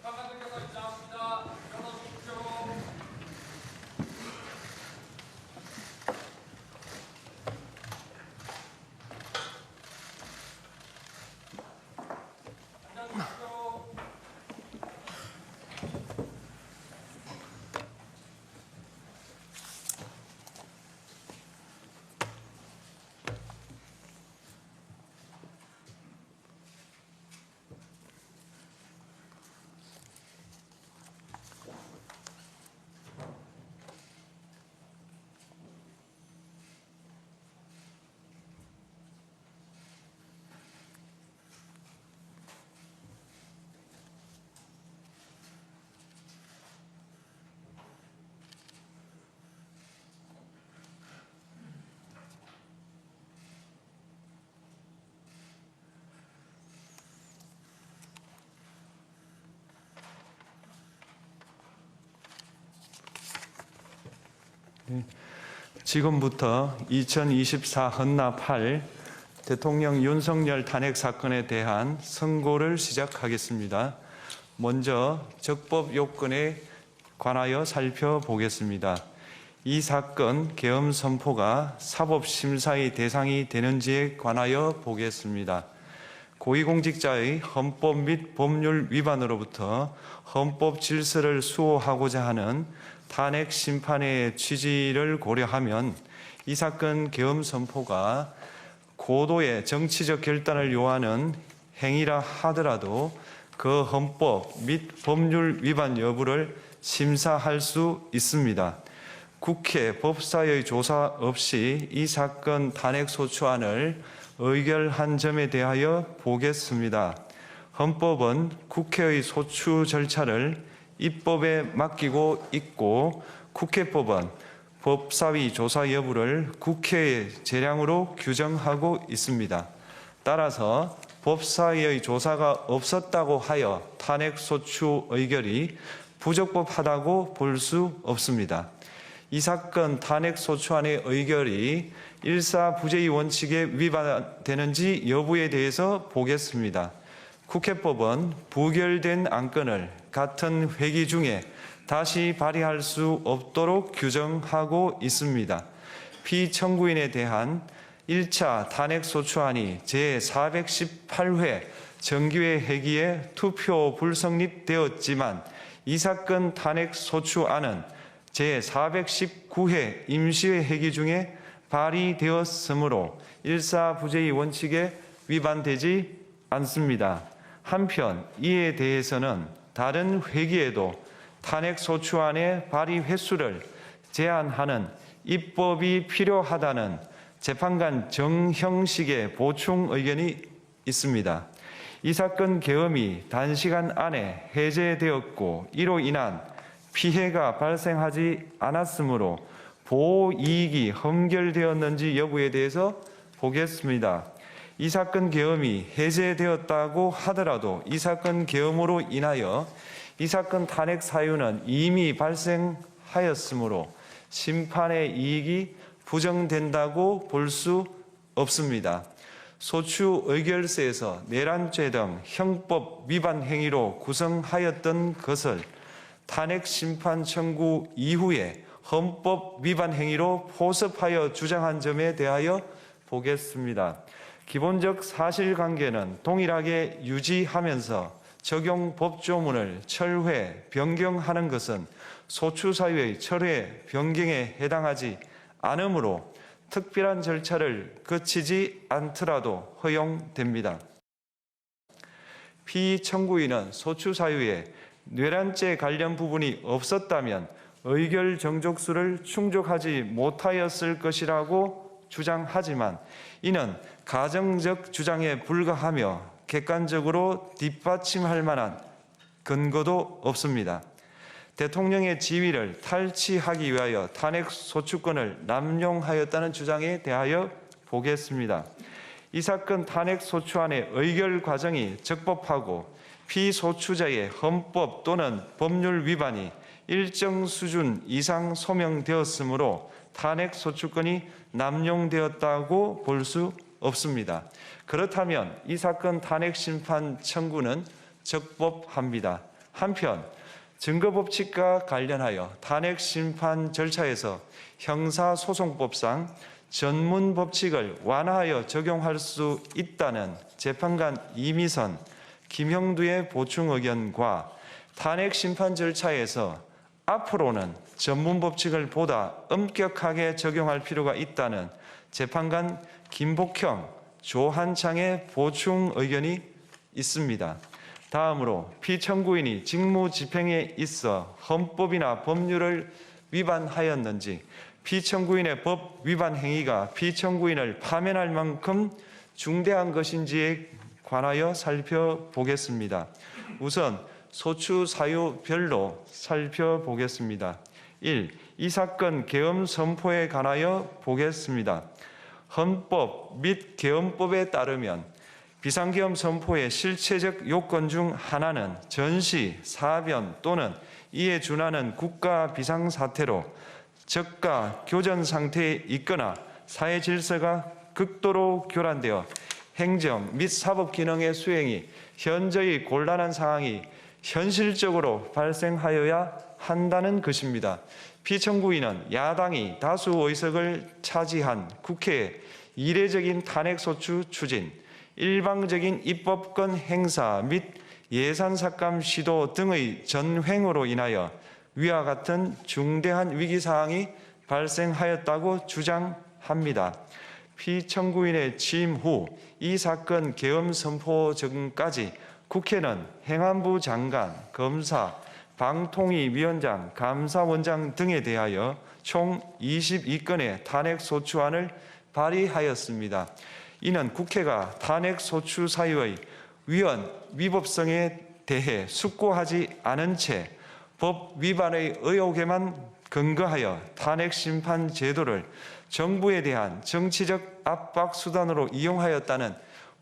판사님께서 입장합니다. 일어나십시오. 앉으십시오. 지금부터 2024 헌납 8 대통령 윤석열 탄핵 사건에 대한 선고를 시작하겠습니다. 먼저 적법 요건에 관하여 살펴보겠습니다. 이 사건 계엄 선포가 사법심사의 대상이 되는지에 관하여 보겠습니다. 고위공직자의 헌법 및 법률 위반으로부터 헌법 질서를 수호하고자 하는 탄핵 심판의 취지를 고려하면 이 사건 계엄 선포가 고도의 정치적 결단을 요하는 행위라 하더라도 그 헌법 및 법률 위반 여부를 심사할 수 있습니다. 국회 법사의 조사 없이 이 사건 탄핵 소추안을 의결한 점에 대하여 보겠습니다. 헌법은 국회의 소추 절차를 입법에 맡기고 있고 국회법은 법사위 조사 여부를 국회의 재량으로 규정하고 있습니다. 따라서 법사위의 조사가 없었다고 하여 탄핵 소추 의결이 부적법하다고 볼 수 없습니다. 이 사건 탄핵 소추안의 의결이 일사부재의 원칙에 위반되는지 여부에 대해서 보겠습니다. 국회법은 부결된 안건을 같은 회기 중에 다시 발의할 수 없도록 규정하고 있습니다. 피청구인에 대한 1차 탄핵소추안이 제418회 정기회 회기에 투표 불성립되었지만 이 사건 탄핵소추안은 제419회 임시회 회기 중에 발의되었으므로 일사부재의 원칙에 위반되지 않습니다. 한편 이에 대해서는 다른 회기에도 탄핵소추안의 발의 횟수를 제한하는 입법이 필요하다는 재판관 정형식의 보충 의견이 있습니다. 이 사건 계엄이 단시간 안에 해제되었고 이로 인한 피해가 발생하지 않았으므로 보호 이익이 험결되었는지 여부에 대해서 보겠습니다. 이 사건 계엄이 해제되었다고 하더라도 이 사건 계엄으로 인하여 이 사건 탄핵 사유는 이미 발생하였으므로 심판의 이익이 부정된다고 볼 수 없습니다. 소추 의결서에서 내란죄 등 형법 위반 행위로 구성하였던 것을 탄핵 심판 청구 이후에 헌법 위반 행위로 포섭하여 주장한 점에 대하여 보겠습니다. 기본적 사실관계는 동일하게 유지하면서 적용 법조문을 철회, 변경하는 것은 소추사유의 철회, 변경에 해당하지 않으므로 특별한 절차를 거치지 않더라도 허용됩니다. 피청구인은 소추사유에 뇌란죄 관련 부분이 없었다면 의결 정족수를 충족하지 못하였을 것이라고 주장하지만 이는 가정적 주장에 불과하며 객관적으로 뒷받침할 만한 근거도 없습니다. 대통령의 지위를 탈취하기 위하여 탄핵 소추권을 남용하였다는 주장에 대하여 보겠습니다. 이 사건 탄핵 소추안의 의결 과정이 적법하고 피소추자의 헌법 또는 법률 위반이 일정 수준 이상 소명되었으므로 탄핵 소추권이 남용되었다고 볼 수 없습니다. 그렇다면 이 사건 탄핵 심판 청구는 적법합니다. 한편 증거법칙과 관련하여 탄핵 심판 절차에서 형사소송법상 전문 법칙을 완화하여 적용할 수 있다는 재판관 이미선, 김형두의 보충 의견과 탄핵 심판 절차에서 앞으로는 전문 법칙을 보다 엄격하게 적용할 필요가 있다는 재판관 김복형, 조한창의 보충 의견이 있습니다. 다음으로 피청구인이 직무집행에 있어 헌법이나 법률을 위반하였는지, 피청구인의 법 위반 행위가 피청구인을 파면할 만큼 중대한 것인지에 관하여 살펴보겠습니다. 우선 소추 사유별로 살펴보겠습니다. 1. 이 사건 계엄 선포에 관하여 보겠습니다. 헌법 및 계엄법에 따르면 비상계엄 선포의 실체적 요건 중 하나는 전시, 사변 또는 이에 준하는 국가 비상사태로 저가 교전 상태에 있거나 사회 질서가 극도로 교란되어 행정 및 사법 기능의 수행이 현저히 곤란한 상황이 현실적으로 발생하여야 한다는 것입니다. 피청구인은 야당이 다수 의석을 차지한 국회의 이례적인 탄핵소추 추진, 일방적인 입법권 행사 및 예산삭감 시도 등의 전횡으로 인하여 위와 같은 중대한 위기사항이 발생하였다고 주장합니다. 피청구인의 취임 후 이 사건 계엄 선포 전까지 국회는 행안부 장관, 검사, 방통위위원장, 감사원장 등에 대하여 총 22건의 탄핵소추안을 발의하였습니다. 이는 국회가 탄핵소추 사유의 위헌, 위법성에 대해 숙고하지 않은 채 법 위반의 의혹에만 근거하여 탄핵심판 제도를 정부에 대한 정치적 압박 수단으로 이용하였다는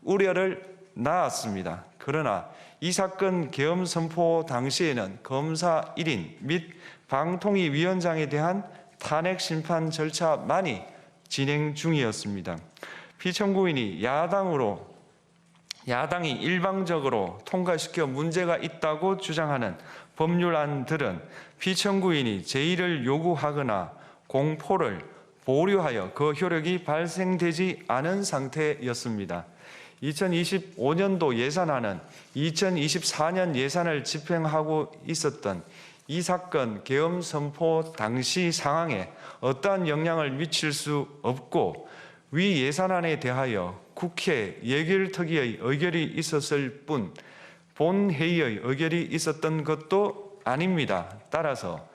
우려를 낳았습니다. 그러나 이 사건 계엄 선포 당시에는 검사 1인 및 방통위위원장에 대한 탄핵 심판 절차만이 진행 중이었습니다. 피청구인이 야당이 일방적으로 통과시켜 문제가 있다고 주장하는 법률안들은 피청구인이 제의를 요구하거나 공포를 보류하여 그 효력이 발생되지 않은 상태였습니다. 2025년도 예산안은 2024년 예산을 집행하고 있었던 이 사건 계엄 선포 당시 상황에 어떠한 영향을 미칠 수 없고, 위 예산안에 대하여 국회 예결특위의 의결이 있었을 뿐 본회의의 의결이 있었던 것도 아닙니다. 따라서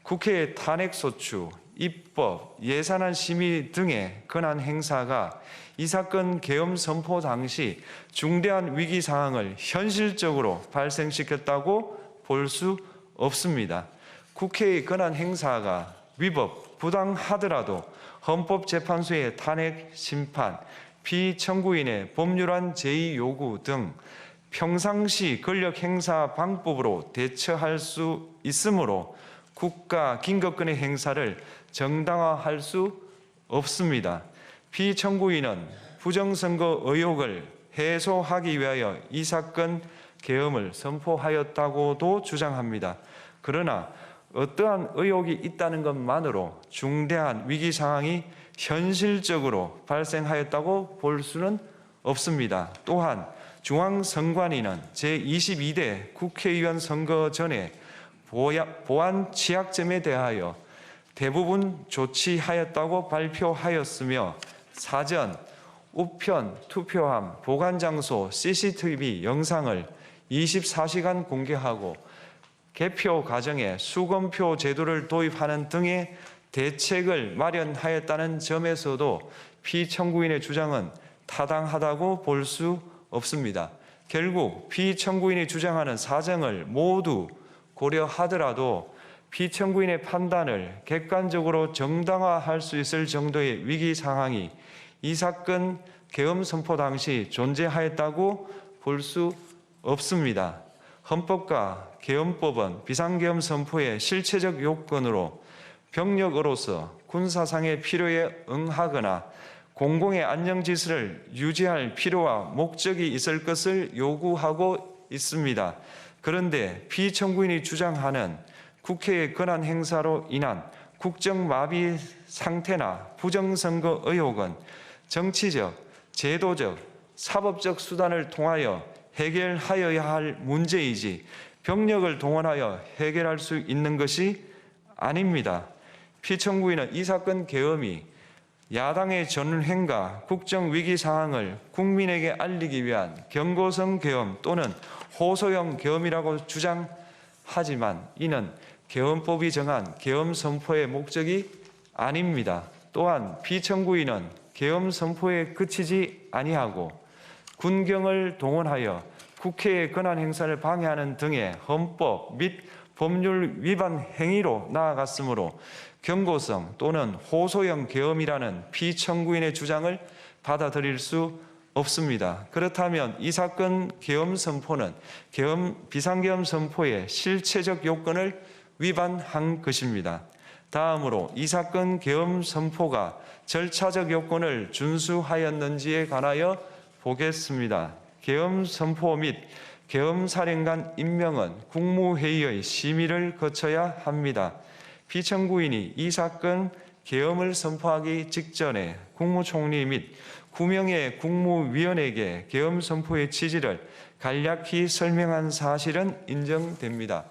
국회의 탄핵소추, 입법, 예산안 심의 등의 권한 행사가 이 사건 계엄 선포 당시 중대한 위기 상황을 현실적으로 발생시켰다고 볼 수 없습니다. 국회의 권한 행사가 위법, 부당하더라도 헌법재판소의 탄핵 심판, 피청구인의 법률안 제의 요구 등 평상시 권력 행사 방법으로 대처할 수 있으므로 국가 긴급권의 행사를 정당화할 수 없습니다. 피청구인은 부정선거 의혹을 해소하기 위하여 이 사건 계엄을 선포하였다고도 주장합니다. 그러나 어떠한 의혹이 있다는 것만으로 중대한 위기 상황이 현실적으로 발생하였다고 볼 수는 없습니다. 또한 중앙선관위는 제22대 국회의원 선거 전에 보안 취약점에 대하여 대부분 조치하였다고 발표하였으며 사전, 우편, 투표함, 보관장소, CCTV 영상을 24시간 공개하고 개표 과정에 수검표 제도를 도입하는 등의 대책을 마련하였다는 점에서도 피청구인의 주장은 타당하다고 볼 수 없습니다. 결국 피청구인이 주장하는 사정을 모두 고려하더라도 피청구인의 판단을 객관적으로 정당화할 수 있을 정도의 위기 상황이 이 사건 계엄 선포 당시 존재하였다고 볼 수 없습니다. 헌법과 계엄법은 비상계엄 선포의 실체적 요건으로 병력으로서 군사상의 필요에 응하거나 공공의 안정질서를 유지할 필요와 목적이 있을 것을 요구하고 있습니다. 그런데 피청구인이 주장하는 국회의 권한 행사로 인한 국정마비 상태나 부정선거 의혹은 정치적, 제도적, 사법적 수단을 통하여 해결하여야 할 문제이지 병력을 동원하여 해결할 수 있는 것이 아닙니다. 피청구인은 이 사건 계엄이 야당의 전횡과 국정위기 상황을 국민에게 알리기 위한 경고성 계엄 또는 호소형 계엄이라고 주장하지만 이는 계엄법이 정한 계엄 선포의 목적이 아닙니다. 또한 피청구인은 계엄 선포에 그치지 아니하고 군경을 동원하여 국회의 권한 행사를 방해하는 등의 헌법 및 법률 위반 행위로 나아갔으므로 경고성 또는 호소형 계엄이라는 피청구인의 주장을 받아들일 수 없습니다. 그렇다면 이 사건 계엄 선포는 비상계엄 선포의 실체적 요건을 위반한 것입니다. 다음으로 이 사건 계엄 선포가 절차적 요건을 준수하였는지에 관하여 보겠습니다. 계엄 선포 및 계엄 사령관 임명은 국무회의의 심의를 거쳐야 합니다. 피청구인이 이 사건 계엄을 선포하기 직전에 국무총리 및 9명의 국무위원에게 계엄 선포의 취지를 간략히 설명한 사실은 인정됩니다.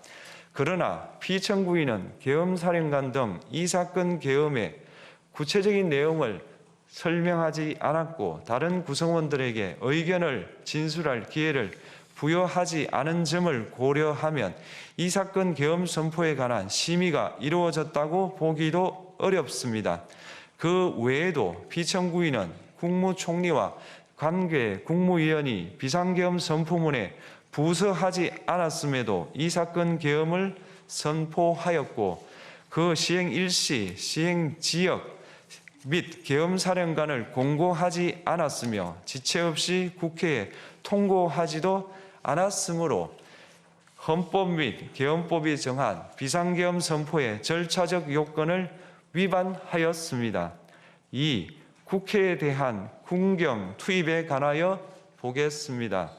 그러나 피청구인은 계엄사령관 등 이 사건 계엄의 구체적인 내용을 설명하지 않았고 다른 구성원들에게 의견을 진술할 기회를 부여하지 않은 점을 고려하면 이 사건 계엄 선포에 관한 심의가 이루어졌다고 보기도 어렵습니다. 그 외에도 피청구인은 국무총리와 관계 국무위원이 비상계엄 선포문에 부서하지 않았음에도 이 사건 계엄을 선포하였고 그 시행 일시, 시행 지역 및 계엄사령관을 공고하지 않았으며 지체 없이 국회에 통고하지도 않았으므로 헌법 및 계엄법이 정한 비상계엄 선포의 절차적 요건을 위반하였습니다. 2. 국회에 대한 군경 투입에 관하여 보겠습니다.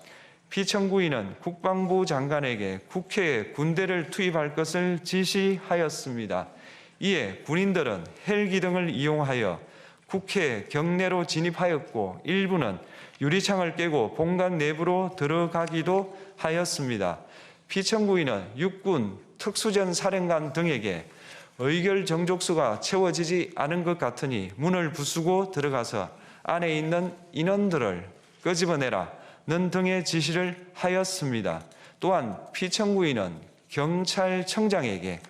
피청구인은 국방부 장관에게 국회에 군대를 투입할 것을 지시하였습니다. 이에 군인들은 헬기 등을 이용하여 국회 경내로 진입하였고 일부는 유리창을 깨고 본관 내부로 들어가기도 하였습니다. 피청구인은 육군 특수전 사령관 등에게 의결 정족수가 채워지지 않은 것 같으니 문을 부수고 들어가서 안에 있는 인원들을 끄집어내라는 등의 지시를 하였습니다. 또한 피청구인은 경찰청장에게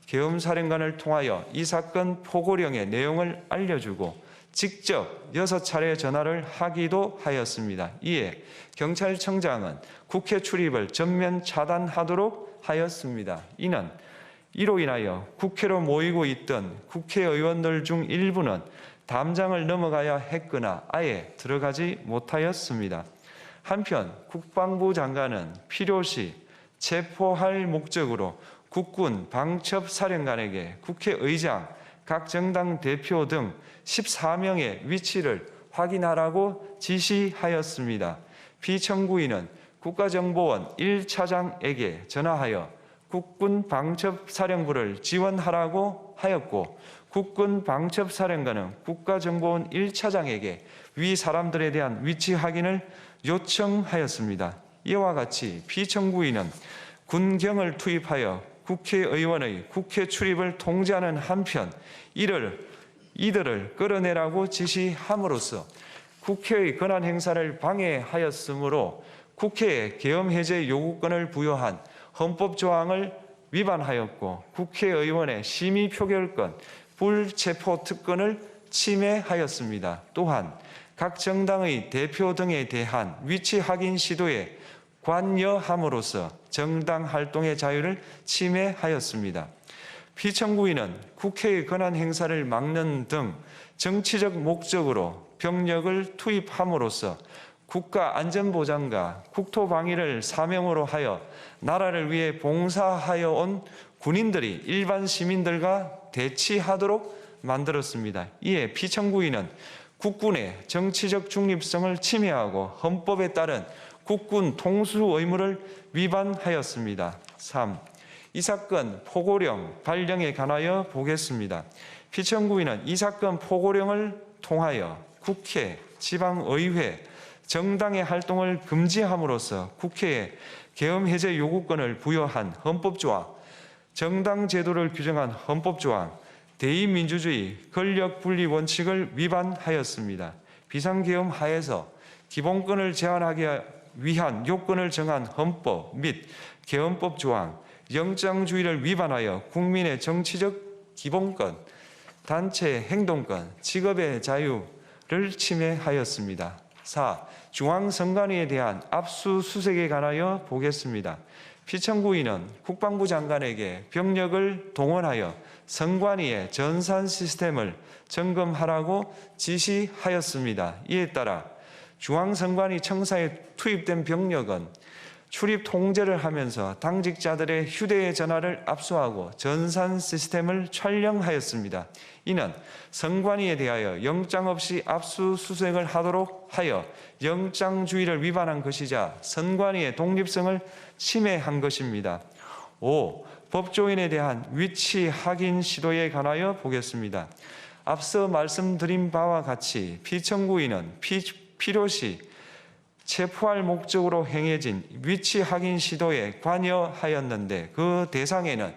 계엄사령관을 통하여 이 사건 포고령의 내용을 알려주고 직접 6차례 전화를 하기도 하였습니다. 이에 경찰청장은 국회 출입을 전면 차단하도록 하였습니다. 이로 인하여 국회로 모이고 있던 국회의원들 중 일부는 담장을 넘어가야 했거나 아예 들어가지 못하였습니다. 한편 국방부 장관은 필요시 체포할 목적으로 국군 방첩사령관에게 국회의장, 각 정당 대표 등 14명의 위치를 확인하라고 지시하였습니다. 피청구인은 국가정보원 1차장에게 전화하여 국군 방첩사령부를 지원하라고 하였고 국군 방첩사령관은 국가정보원 1차장에게 위 사람들에 대한 위치 확인을 요청하였습니다. 이와 같이 피청구인은 군경을 투입하여 국회의원의 국회 출입을 통제하는 한편 이들을 끌어내라고 지시함으로써 국회의 권한 행사를 방해하였으므로 국회에 계엄 해제 요구권을 부여한 헌법 조항을 위반하였고 국회의원의 심의 표결권, 불체포 특권을 침해하였습니다. 또한 각 정당의 대표 등에 대한 위치 확인 시도에 관여함으로써 정당 활동의 자유를 침해하였습니다. 피청구인은 국회의 권한 행사를 막는 등 정치적 목적으로 병력을 투입함으로써 국가 안전보장과 국토방위를 사명으로 하여 나라를 위해 봉사하여 온 군인들이 일반 시민들과 대치하도록 만들었습니다. 이에 피청구인은 국군의 정치적 중립성을 침해하고 헌법에 따른 국군 통수 의무를 위반하였습니다. 3. 이 사건 포고령 발령에 관하여 보겠습니다. 피청구인은 이 사건 포고령을 통하여 국회, 지방의회, 정당의 활동을 금지함으로써 국회에 계엄 해제 요구권을 부여한 헌법조항, 정당 제도를 규정한 헌법조항, 대의민주주의 권력 분리 원칙을 위반하였습니다. 비상계엄 하에서 기본권을 제한하기 위한 요건을 정한 헌법 및 계엄법 조항, 영장주의를 위반하여 국민의 정치적 기본권, 단체 행동권, 직업의 자유를 침해하였습니다. 4. 중앙선관위에 대한 압수수색에 관하여 보겠습니다. 피청구인은 국방부 장관에게 병력을 동원하여 선관위의 전산 시스템을 점검하라고 지시하였습니다. 이에 따라 중앙선관위 청사에 투입된 병력은 출입 통제를 하면서 당직자들의 휴대전화를 압수하고 전산 시스템을 촬영하였습니다. 이는 선관위에 대하여 영장 없이 압수수색을 하도록 하여 영장주의를 위반한 것이자 선관위의 독립성을 침해한 것입니다. 5. 법조인에 대한 위치 확인 시도에 관하여 보겠습니다. 앞서 말씀드린 바와 같이 피청구인은 필요시 체포할 목적으로 행해진 위치 확인 시도에 관여하였는데 그 대상에는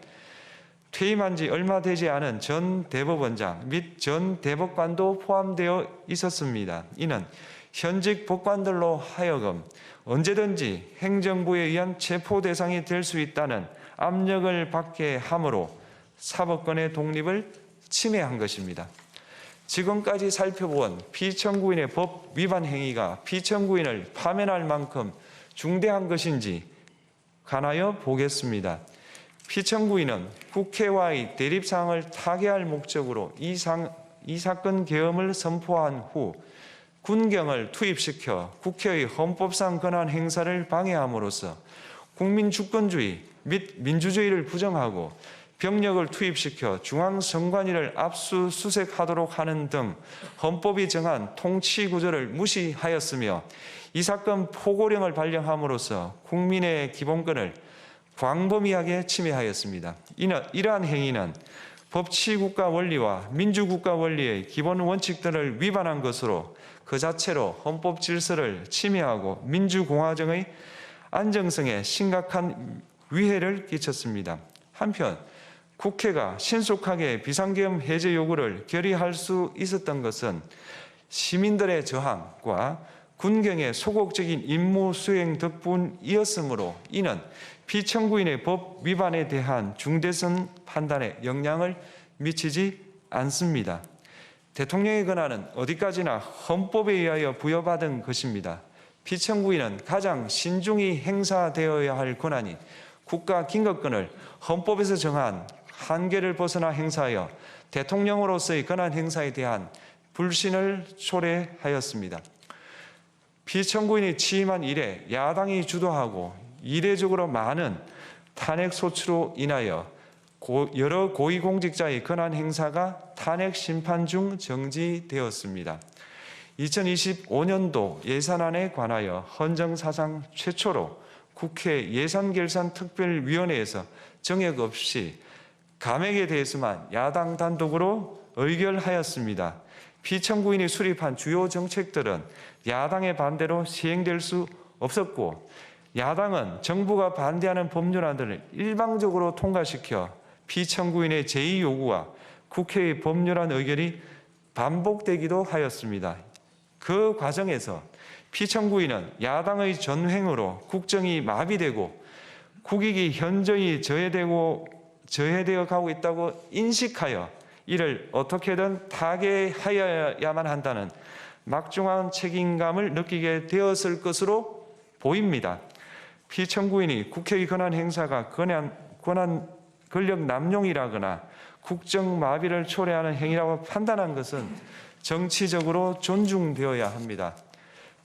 퇴임한 지 얼마 되지 않은 전 대법원장 및 전 대법관도 포함되어 있었습니다. 이는 현직 법관들로 하여금 언제든지 행정부에 의한 체포 대상이 될 수 있다는 압력을 받게 함으로 사법권의 독립을 침해한 것입니다. 지금까지 살펴본 피청구인의 법 위반 행위가 피청구인을 파면할 만큼 중대한 것인지 관하여 보겠습니다. 피청구인은 국회와의 대립사항을 타개할 목적으로 이 사건 계엄을 선포한 후 군경을 투입시켜 국회의 헌법상 권한 행사를 방해함으로써 국민 주권주의 및 민주주의를 부정하고 병력을 투입시켜 중앙선관위를 압수수색하도록 하는 등 헌법이 정한 통치구조를 무시하였으며 이 사건 포고령을 발령함으로써 국민의 기본권을 광범위하게 침해하였습니다. 이러한 행위는 법치국가 원리와 민주국가 원리의 기본 원칙들을 위반한 것으로 그 자체로 헌법 질서를 침해하고 민주공화정의 안정성에 심각한 위해를 끼쳤습니다. 한편 국회가 신속하게 비상계엄 해제 요구를 결의할 수 있었던 것은 시민들의 저항과 군경의 소극적인 임무 수행 덕분이었으므로 이는 피청구인의 법 위반에 대한 중대성 판단에 영향을 미치지 않습니다. 대통령의 권한은 어디까지나 헌법에 의하여 부여받은 것입니다. 피청구인은 가장 신중히 행사되어야 할 권한인 국가 긴급권을 헌법에서 정한 한계를 벗어나 행사하여 대통령으로서의 권한 행사에 대한 불신을 초래하였습니다. 피청구인이 취임한 이래 야당이 주도하고 이례적으로 많은 탄핵 소추로 인하여 여러 고위공직자의 권한 행사가 탄핵 심판 중 정지되었습니다. 2025년도 예산안에 관하여 헌정사상 최초로 국회 예산결산특별위원회에서 정액 없이 감액에 대해서만 야당 단독으로 의결하였습니다. 피청구인이 수립한 주요 정책들은 야당의 반대로 시행될 수 없었고 야당은 정부가 반대하는 법률안들을 일방적으로 통과시켜 피청구인의 제의 요구와 국회의 법률안 의결이 반복되기도 하였습니다. 그 과정에서 피청구인은 야당의 전횡으로 국정이 마비되고 국익이 현저히 저해되어 가고 있다고 인식하여 이를 어떻게든 타개하여야만 한다는 막중한 책임감을 느끼게 되었을 것으로 보입니다. 피청구인이 국회의 권한 행사가 권력 남용이라거나 국정 마비를 초래하는 행위라고 판단한 것은 정치적으로 존중되어야 합니다.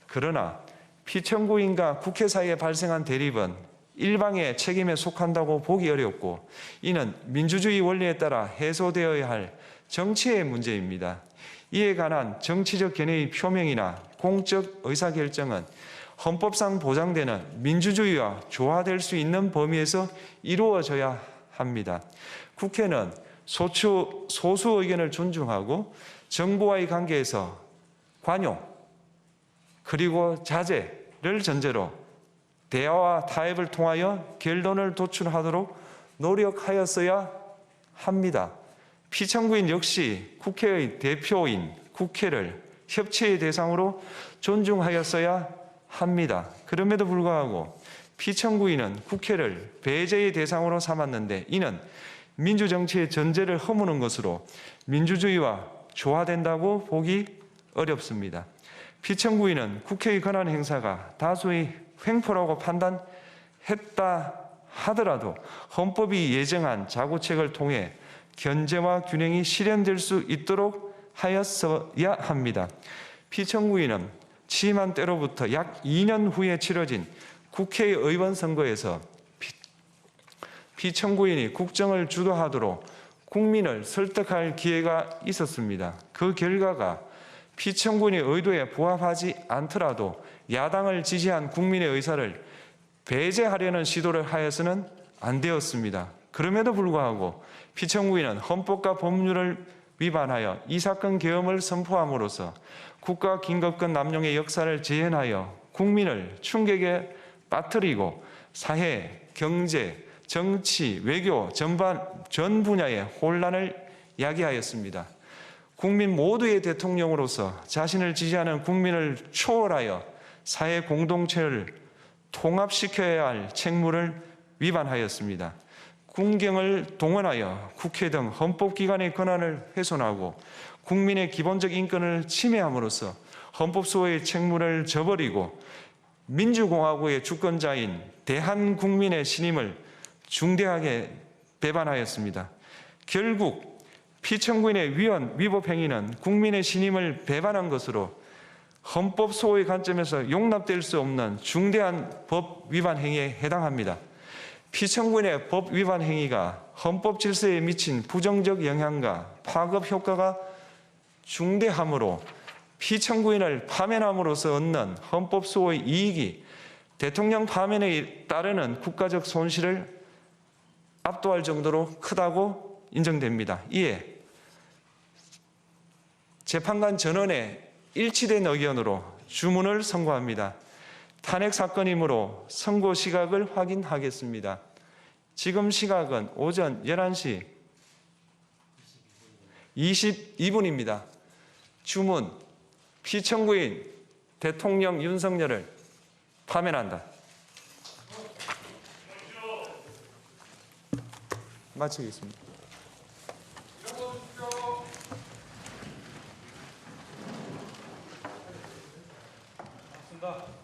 그러나 피청구인과 국회 사이에 발생한 대립은 일방의 책임에 속한다고 보기 어렵고 이는 민주주의 원리에 따라 해소되어야 할 정치의 문제입니다. 이에 관한 정치적 견해의 표명이나 공적 의사결정은 헌법상 보장되는 민주주의와 조화될 수 있는 범위에서 이루어져야 합니다. 국회는 소수 의견을 존중하고 정부와의 관계에서 관용 그리고 자제를 전제로 대화와 타협을 통하여 결론을 도출하도록 노력하였어야 합니다. 피청구인 역시 국회의 대표인 국회를 협치의 대상으로 존중하였어야 합니다. 그럼에도 불구하고 피청구인은 국회를 배제의 대상으로 삼았는데 이는 민주정치의 전제를 허무는 것으로 민주주의와 조화된다고 보기 어렵습니다. 피청구인은 국회의 권한 행사가 다수의 횡포라고 판단했다 하더라도 헌법이 예정한 자구책을 통해 견제와 균형이 실현될 수 있도록 하였어야 합니다. 피청구인은 취임한 때로부터 약 2년 후에 치러진 국회의원 선거에서 피청구인이 국정을 주도하도록 국민을 설득할 기회가 있었습니다. 그 결과가 피청구인의 의도에 부합하지 않더라도 야당을 지지한 국민의 의사를 배제하려는 시도를 하여서는 안 되었습니다. 그럼에도 불구하고 피청구인은 헌법과 법률을 위반하여 이 사건 계엄을 선포함으로써 국가 긴급권 남용의 역사를 재현하여 국민을 충격에 빠뜨리고 사회, 경제, 정치, 외교 전 분야의 혼란을 야기하였습니다. 국민 모두의 대통령으로서 자신을 지지하는 국민을 초월하여 사회 공동체를 통합시켜야 할 책무를 위반하였습니다. 군경을 동원하여 국회 등 헌법기관의 권한을 훼손하고 국민의 기본적 인권을 침해함으로써 헌법소의 책무를 저버리고 민주공화국의 주권자인 대한국민의 신임을 중대하게 배반하였습니다. 결국 피청구인의 위법 행위는 국민의 신임을 배반한 것으로 헌법소의 관점에서 용납될 수 없는 중대한 법 위반 행위에 해당합니다. 피청구인의 법 위반 행위가 헌법 질서에 미친 부정적 영향과 파급 효과가 중대하므로 피청구인을 파면함으로써 얻는 헌법소의 이익이 대통령 파면에 따르는 국가적 손실을 압도할 정도로 크다고 인정됩니다. 이에 재판관 전원의 일치된 의견으로 주문을 선고합니다. 탄핵 사건이므로 선고 시각을 확인하겠습니다. 지금 시각은 오전 11시 22분입니다. 주문, 피청구인 대통령 윤석열을 파면한다. 마치겠습니다. 맞습니다.